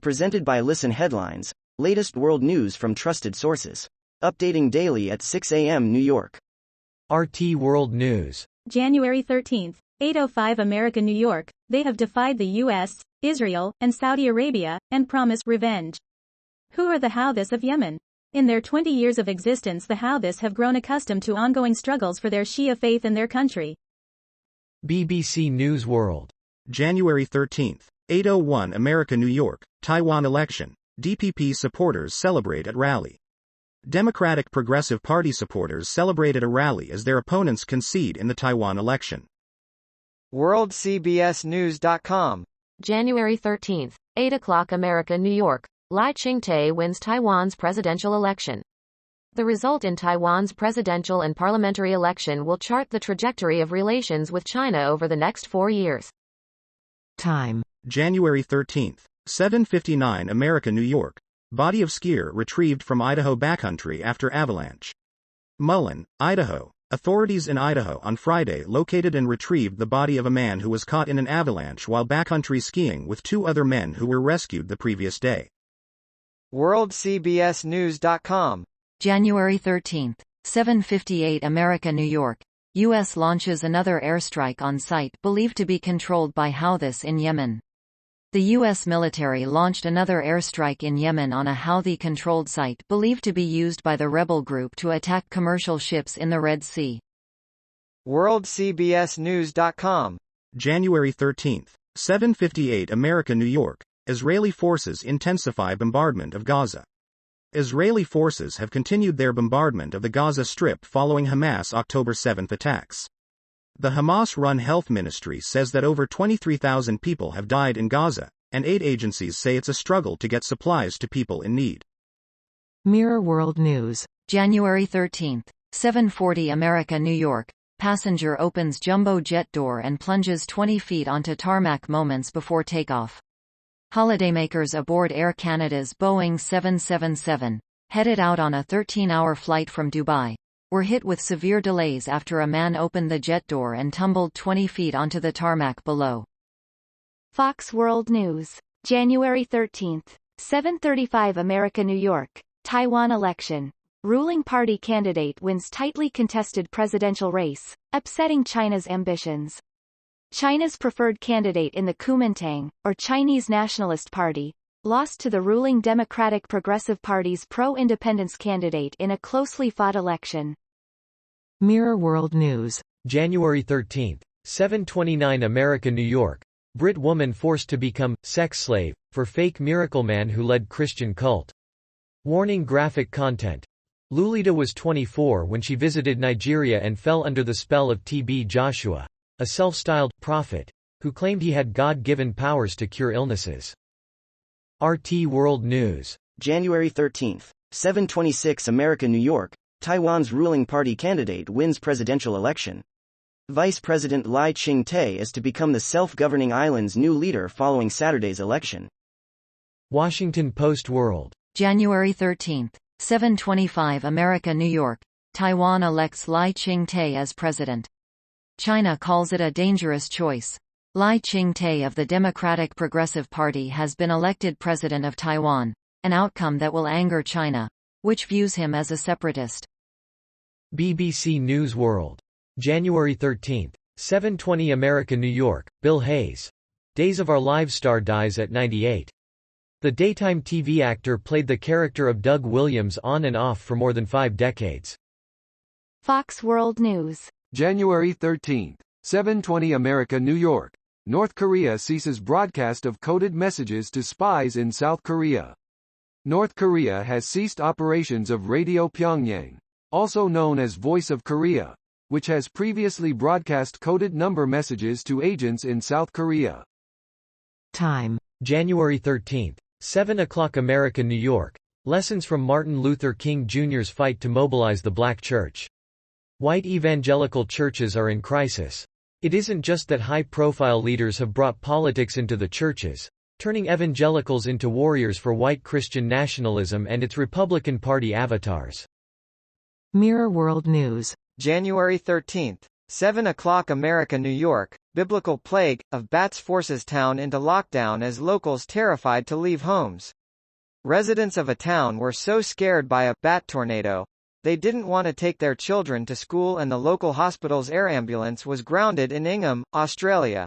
Presented by Listen Headlines, latest world news from trusted sources. Updating daily at 6 a.m. New York. RT World News. January 13, 8:05 America, New York. They have defied the U.S., Israel, and Saudi Arabia, and promise revenge. Who are the Houthis of Yemen? In their 20 years of existence, the Houthis have grown accustomed to ongoing struggles for their Shia faith in their country. BBC News World. January 13, 8:01 America, New York. Taiwan election. DPP supporters celebrate at rally. Democratic Progressive Party supporters celebrate at a rally as their opponents concede in the Taiwan election. WorldCBSNews.com. January 13, 8 o'clock America, New York. Lai Ching-te wins Taiwan's presidential election. The result in Taiwan's presidential and parliamentary election will chart the trajectory of relations with China over the next 4 years. Time. January 13, 7:59 America, New York. Body of skier retrieved from Idaho backcountry after avalanche. Mullen, Idaho. Authorities in Idaho on Friday located and retrieved the body of a man who was caught in an avalanche while backcountry skiing with 2 other men who were rescued the previous day. WorldCBSNews.com. January 13, 7:58 America, New York. U.S. launches another airstrike on site believed to be controlled by Houthis in Yemen. The U.S. military launched another airstrike in Yemen on a Houthi-controlled site believed to be used by the rebel group to attack commercial ships in the Red Sea. WorldCBSNews.com. January 13, 7:58 America, New York. Israeli forces intensify bombardment of Gaza. Israeli forces have continued their bombardment of the Gaza Strip following Hamas' October 7 attacks. The Hamas-run health ministry says that over 23,000 people have died in Gaza, and aid agencies say it's a struggle to get supplies to people in need. Mirror World News. January 13, 7:40 America, New York. Passenger opens jumbo jet door and plunges 20 feet onto tarmac moments before takeoff. Holidaymakers aboard Air Canada's Boeing 777, headed out on a 13-hour flight from Dubai, were hit with severe delays after a man opened the jet door and tumbled 20 feet onto the tarmac below. Fox World News. January 13, 7:35 America, New York. Taiwan election. Ruling party candidate wins tightly contested presidential race, upsetting China's ambitions. China's preferred candidate in the Kuomintang, or Chinese Nationalist Party, lost to the ruling Democratic Progressive Party's pro-independence candidate in a closely fought election. Mirror World News. January 13, 7:29 America, New York. Brit woman forced to become sex slave for fake miracle man who led Christian cult. Warning: graphic content. Lulita was 24 when she visited Nigeria and fell under the spell of TB Joshua, a self-styled prophet who claimed he had God-given powers to cure illnesses. RT World News. January 13, 7:26 America, New York. Taiwan's ruling party candidate wins presidential election. Vice President Lai Ching-te is to become the self-governing island's new leader following Saturday's election. Washington Post World. January 13, 7:25 America, New York. Taiwan elects Lai Ching-te as president. China calls it a dangerous choice. Lai Ching-te of the Democratic Progressive Party has been elected president of Taiwan, an outcome that will anger China, which views him as a separatist. BBC News World. January 13, 7:20 America, New York. Bill Hayes. Days of Our Lives star dies at 98. The daytime TV actor played the character of Doug Williams on and off for more than 5 decades. Fox World News. January 13, 7:20 America, New York. North Korea ceases broadcast of coded messages to spies in South Korea. North Korea has ceased operations of Radio Pyongyang, also known as Voice of Korea, which has previously broadcast coded number messages to agents in South Korea. Time. January 13, 7 o'clock America, New York. Lessons from Martin Luther King Jr.'s fight to mobilize the Black church. White evangelical churches are in crisis. It isn't just that high-profile leaders have brought politics into the churches, turning evangelicals into warriors for white Christian nationalism and its Republican Party avatars. Mirror World News. January 13, 7 o'clock America, New York. biblical plague, of bats forces town into lockdown as locals terrified to leave homes. Residents of a town were so scared by a bat tornado, they didn't want to take their children to school and the local hospital's air ambulance was grounded in Ingham, Australia.